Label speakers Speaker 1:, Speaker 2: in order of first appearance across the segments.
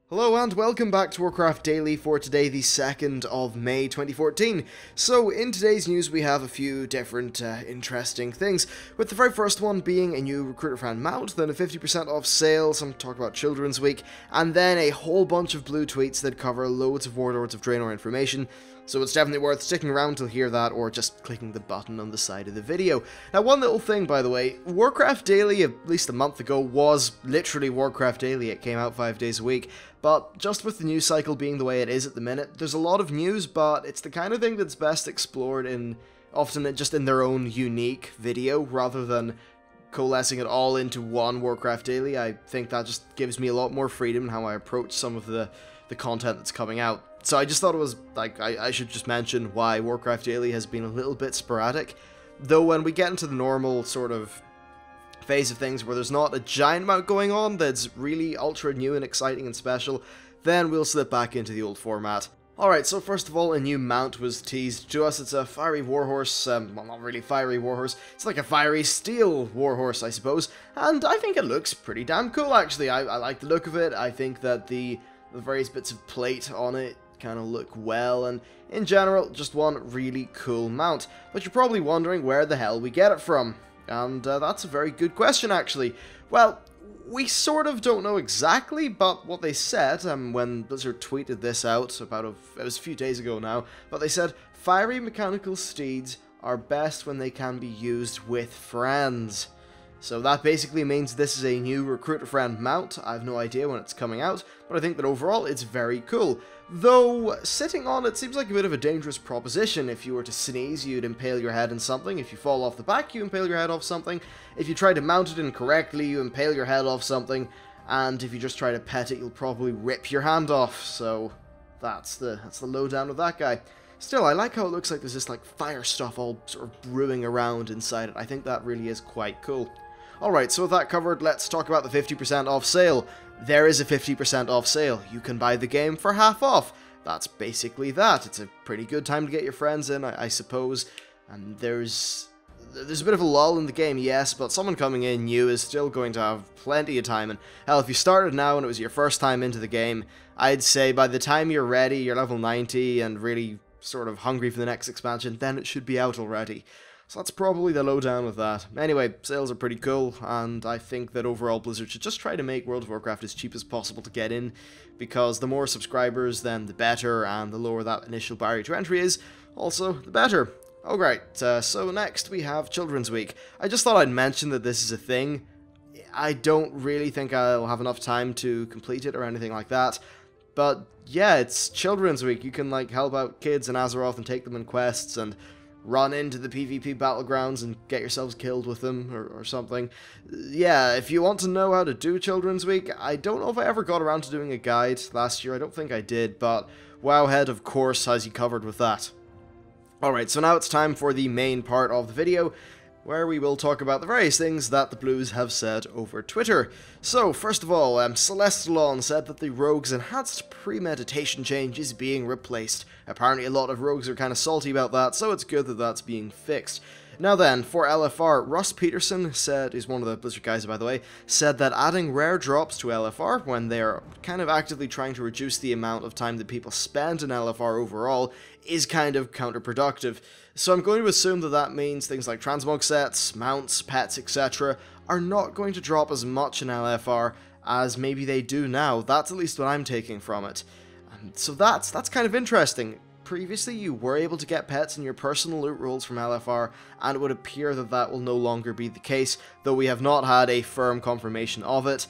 Speaker 1: Hello and welcome back to Warcraft Daily for today, the 2nd of May 2014. So in today's news we have a few different interesting things, with the very first one being a new Recruiter Fan mount, then a 50% off sale, some talk about Children's Week, and then a whole bunch of blue tweets that cover loads of Warlords of Draenor information. So it's definitely worth sticking around to hear that, or just clicking the button on the side of the video. Now, one little thing, by the way, Warcraft Daily, at least a month ago, was literally Warcraft Daily. It came out 5 days a week. But just with the news cycle being the way it is at the minute, there's a lot of news, but it's the kind of thing that's best explored often just in their own unique video, rather than coalescing it all into one Warcraft Daily. I think that just gives me a lot more freedom in how I approach some of the content that's coming out. So I just thought it was, like, I should just mention why Warcraft Daily has been a little bit sporadic. Though when we get into the normal sort of phase of things where there's not a giant amount going on that's really ultra new and exciting and special, then we'll slip back into the old format. Alright, so first of all, a new mount was teased to us. It's a fiery warhorse, well, not really fiery warhorse, it's like a fiery steel warhorse, I suppose, and I think it looks pretty damn cool, actually. I like the look of it. I think that the various bits of plate on it kind of look well, and in general, just one really cool mount. But you're probably wondering where the hell we get it from. And that's a very good question, actually. Well, we sort of don't know exactly, but what they said, when Blizzard tweeted this out it was a few days ago now, but they said, fiery mechanical steeds are best when they can be used with friends. So that basically means this is a new Recruiter Friend mount. I have no idea when it's coming out, but I think that overall it's very cool. Though, sitting on it seems like a bit of a dangerous proposition. If you were to sneeze, you'd impale your head on something. If you fall off the back, you impale your head off something. If you try to mount it incorrectly, you impale your head off something. And if you just try to pet it, you'll probably rip your hand off. So, that's the lowdown of that guy. Still, I like how it looks like there's this, like, fire stuff all sort of brewing around inside it. I think that really is quite cool. Alright, so with that covered, let's talk about the 50% off sale. There is a 50% off sale. You can buy the game for half off. That's basically that. It's a pretty good time to get your friends in, I suppose. And there's a bit of a lull in the game, yes, but someone coming in new is still going to have plenty of time. And hell, if you started now and it was your first time into the game, I'd say by the time you're ready, you're level 90 and really sort of hungry for the next expansion, then it should be out already. So that's probably the lowdown with that. Anyway, sales are pretty cool, and I think that overall Blizzard should just try to make World of Warcraft as cheap as possible to get in, because the more subscribers, then the better, and the lower that initial barrier to entry is, also the better. Alright, so next we have Children's Week. I just thought I'd mention that this is a thing. I don't really think I'll have enough time to complete it or anything like that, but yeah, it's Children's Week. You can, like, help out kids in Azeroth and take them in quests, and run into the PvP battlegrounds and get yourselves killed with them, or something. Yeah, if you want to know how to do Children's Week, I don't know if I ever got around to doing a guide last year. I don't think I did, but Wowhead, of course, has you covered with that. Alright, so now it's time for the main part of the video, where we will talk about the various things that the Blues have said over Twitter. So, first of all, Celestalon said that the Rogue's enhanced premeditation change is being replaced. Apparently a lot of rogues are kind of salty about that, so it's good that that's being fixed. Now then, for LFR, Russ Peterson said, he's one of the Blizzard guys by the way, said that adding rare drops to LFR when they're kind of actively trying to reduce the amount of time that people spend in LFR overall is kind of counterproductive. So I'm going to assume that that means things like transmog sets, mounts, pets, etc. are not going to drop as much in LFR as maybe they do now. That's at least what I'm taking from it. So that's kind of interesting. Previously, you were able to get pets in your personal loot rolls from LFR, and it would appear that that will no longer be the case, though we have not had a firm confirmation of it.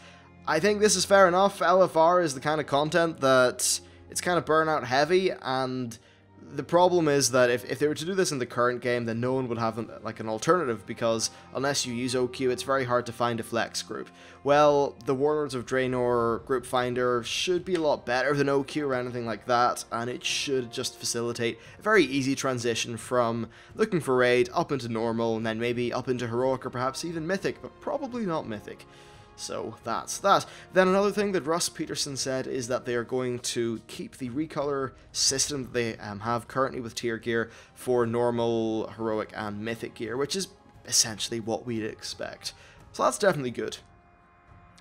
Speaker 1: I think this is fair enough. LFR is the kind of content that it's kind of burnout heavy, and the problem is that if they were to do this in the current game, then no one would have an alternative, because unless you use OQ, it's very hard to find a flex group. Well, the Warlords of Draenor group finder should be a lot better than OQ or anything like that, and it should just facilitate a very easy transition from looking for raid up into normal, and then maybe up into heroic or perhaps even mythic, but probably not mythic. So that's that. Then another thing that Russ Peterson said is that they are going to keep the recolor system that they have currently with tier gear for normal, heroic, and mythic gear, which is essentially what we'd expect. So that's definitely good.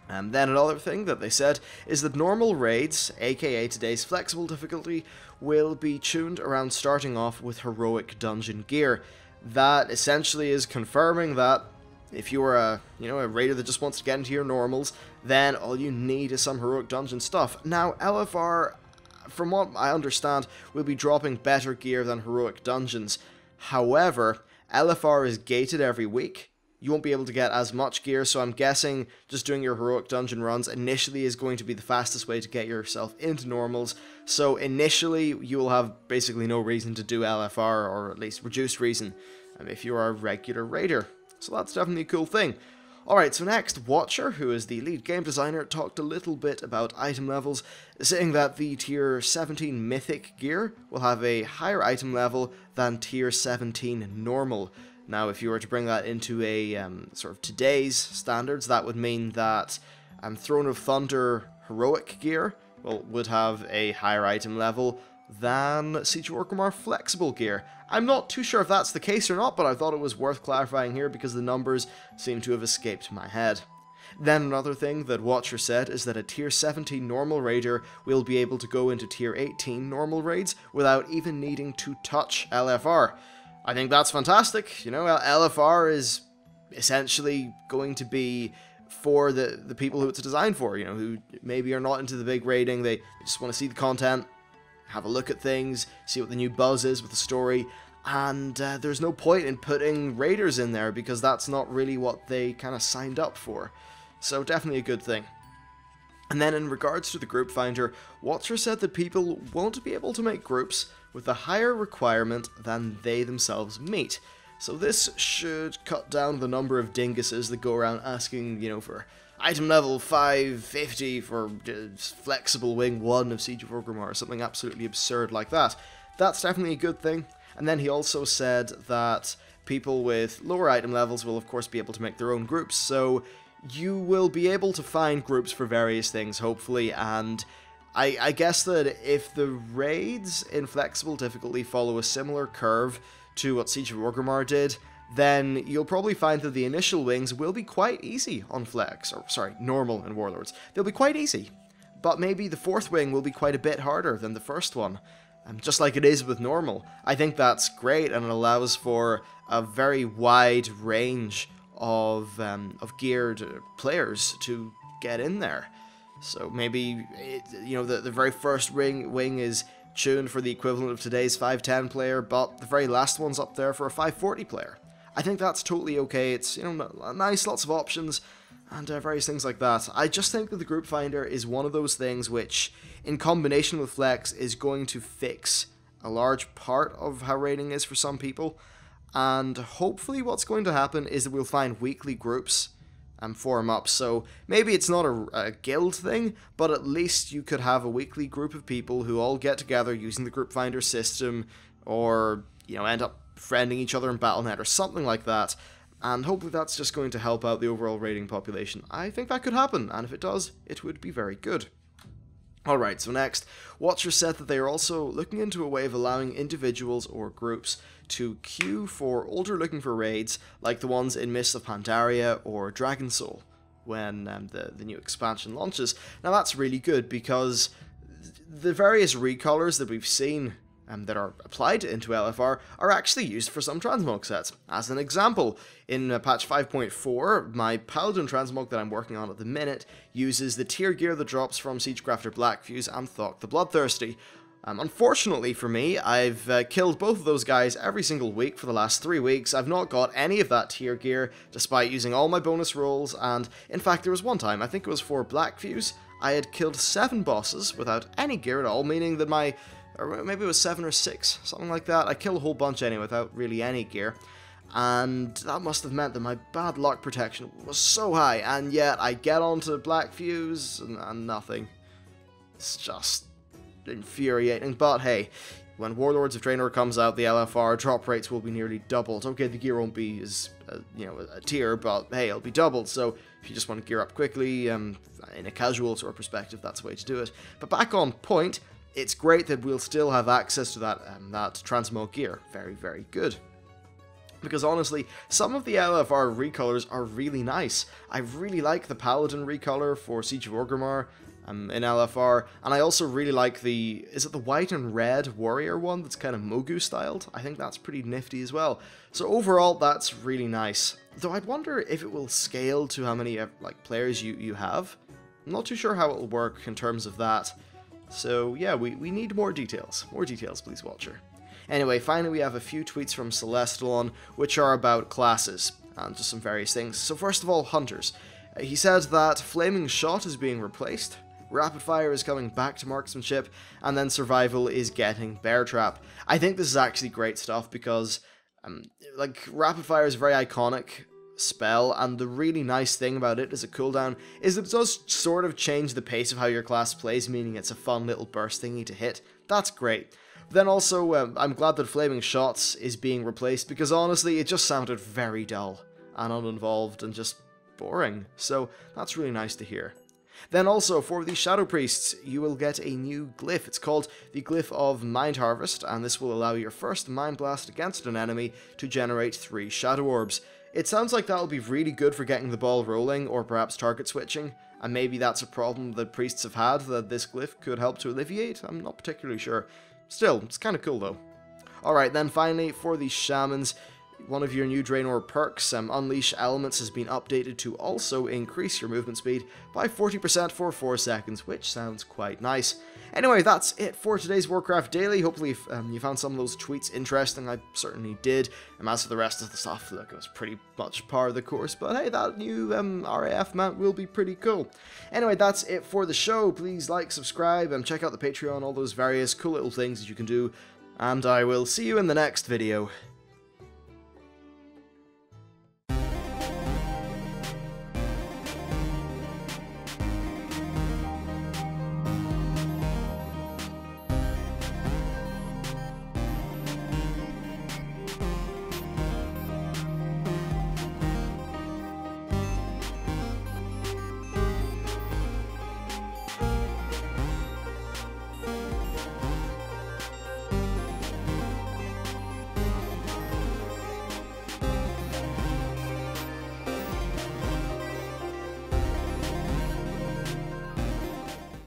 Speaker 1: And then another thing that they said is that normal raids, aka today's flexible difficulty, will be tuned around starting off with heroic dungeon gear. That essentially is confirming that if you are a raider that just wants to get into your normals, then all you need is some heroic dungeon stuff. Now, LFR, from what I understand, will be dropping better gear than heroic dungeons. However, LFR is gated every week. You won't be able to get as much gear, so I'm guessing just doing your heroic dungeon runs initially is going to be the fastest way to get yourself into normals. So initially, you will have basically no reason to do LFR, or at least reduced reason, if you are a regular raider. So that's definitely a cool thing. Alright, so next, Watcher, who is the lead game designer, talked a little bit about item levels, saying that the tier 17 mythic gear will have a higher item level than tier 17 normal. Now, if you were to bring that into a sort of today's standards, that would mean that Throne of Thunder heroic gear would have a higher item level than Siege of Orgrimmar flexible gear. I'm not too sure if that's the case or not, but I thought it was worth clarifying here because the numbers seem to have escaped my head. Then another thing that Watcher said is that a tier 17 normal raider will be able to go into tier 18 normal raids without even needing to touch LFR. I think that's fantastic. You know, LFR is essentially going to be for the people who it's designed for, you know, who maybe are not into the big raiding, they just want to see the content, have a look at things, see what the new buzz is with the story, and there's no point in putting raiders in there because that's not really what they kind of signed up for. So definitely a good thing. And then in regards to the group finder, Watcher said that people won't be able to make groups with a higher requirement than they themselves meet. So this should cut down the number of dinguses that go around asking, you know, for item level 550 for flexible wing 1 of Siege of Orgrimmar or something absolutely absurd like that. That's definitely a good thing. And then he also said that people with lower item levels will of course be able to make their own groups, so you will be able to find groups for various things, hopefully, and I guess that if the raids in flexible difficulty follow a similar curve to what Siege of Orgrimmar did, then you'll probably find that the initial wings will be quite easy on normal in Warlords. They'll be quite easy, but maybe the fourth wing will be quite a bit harder than the first one, just like it is with normal. I think that's great, and it allows for a very wide range of geared players to get in there. So maybe, the very first wing is tuned for the equivalent of today's 510 player, but the very last one's up there for a 540 player. I think that's totally okay. It's, nice, lots of options, and various things like that. I just think that the group finder is one of those things which, in combination with Flex, is going to fix a large part of how raiding is for some people, and hopefully what's going to happen is that we'll find weekly groups and form up. So maybe it's not a guild thing, but at least you could have a weekly group of people who all get together using the group finder system, or end up friending each other in Battle.net or something like that, and hopefully that's just going to help out the overall raiding population. I think that could happen, and if it does, it would be very good. Alright, so next, Watcher said that they are also looking into a way of allowing individuals or groups to queue for older looking for raids, like the ones in Mists of Pandaria or Dragon Soul, when the new expansion launches. Now that's really good, because the various recolors that we've seen that are applied into LFR are actually used for some transmog sets. As an example, in patch 5.4, my Paladin transmog that I'm working on at the minute uses the tier gear that drops from Siegecrafter Blackfuse and Thok the Bloodthirsty. Unfortunately for me, I've killed both of those guys every single week for the last 3 weeks. I've not got any of that tier gear, despite using all my bonus rolls, and in fact there was one time, I think it was for Blackfuse, I had killed 7 bosses without any gear at all, meaning that or maybe it was 7 or 6, something like that. I killed a whole bunch anyway without really any gear, and that must have meant that my bad luck protection was so high, and yet I get onto Blackfuse and nothing. It's just infuriating, but hey, when Warlords of Draenor comes out, the LFR drop rates will be nearly doubled. Okay, the gear won't be as, a tier, but hey, it'll be doubled, so if you just want to gear up quickly, in a casual sort of perspective, that's the way to do it. But back on point, it's great that we'll still have access to that transmog gear. Very, very good. Because honestly, some of the LFR recolors are really nice. I really like the Paladin recolor for Siege of Orgrimmar in LFR, and I also really like the, is it the white and red warrior one that's kind of Mogu styled? I think that's pretty nifty as well. So overall, that's really nice. Though I'd wonder if it will scale to how many like players you have. I'm not too sure how it will work in terms of that. So yeah, we need more details. More details, please, Watcher. Anyway, finally we have a few tweets from Celestalon, which are about classes, and just some various things. So first of all, Hunters. He said that Flaming Shot is being replaced, Rapid Fire is coming back to Marksmanship, and then Survival is getting Bear Trap. I think this is actually great stuff, because, like, Rapid Fire is a very iconic spell, and the really nice thing about it as a cooldown is that it does sort of change the pace of how your class plays, meaning it's a fun little burst thingy to hit. That's great. Then also, I'm glad that Flaming Shots is being replaced, because honestly, it just sounded very dull and uninvolved and just boring, so that's really nice to hear. Then also, for the Shadow Priests, you will get a new glyph. It's called the Glyph of Mind Harvest, and this will allow your first Mind Blast against an enemy to generate 3 Shadow Orbs. It sounds like that'll be really good for getting the ball rolling, or perhaps target switching, and maybe that's a problem that priests have had that this glyph could help to alleviate. I'm not particularly sure. Still, it's kind of cool though. Alright, then finally, for the Shamans, one of your new Draenor perks, Unleash Elements, has been updated to also increase your movement speed by 40% for 4 seconds, which sounds quite nice. Anyway, that's it for today's Warcraft Daily. Hopefully you found some of those tweets interesting. I certainly did. And as for the rest of the stuff, look, it was pretty much par of the course. But hey, that new RAF mount will be pretty cool. Anyway, that's it for the show. Please like, subscribe, and check out the Patreon, all those various cool little things that you can do. And I will see you in the next video.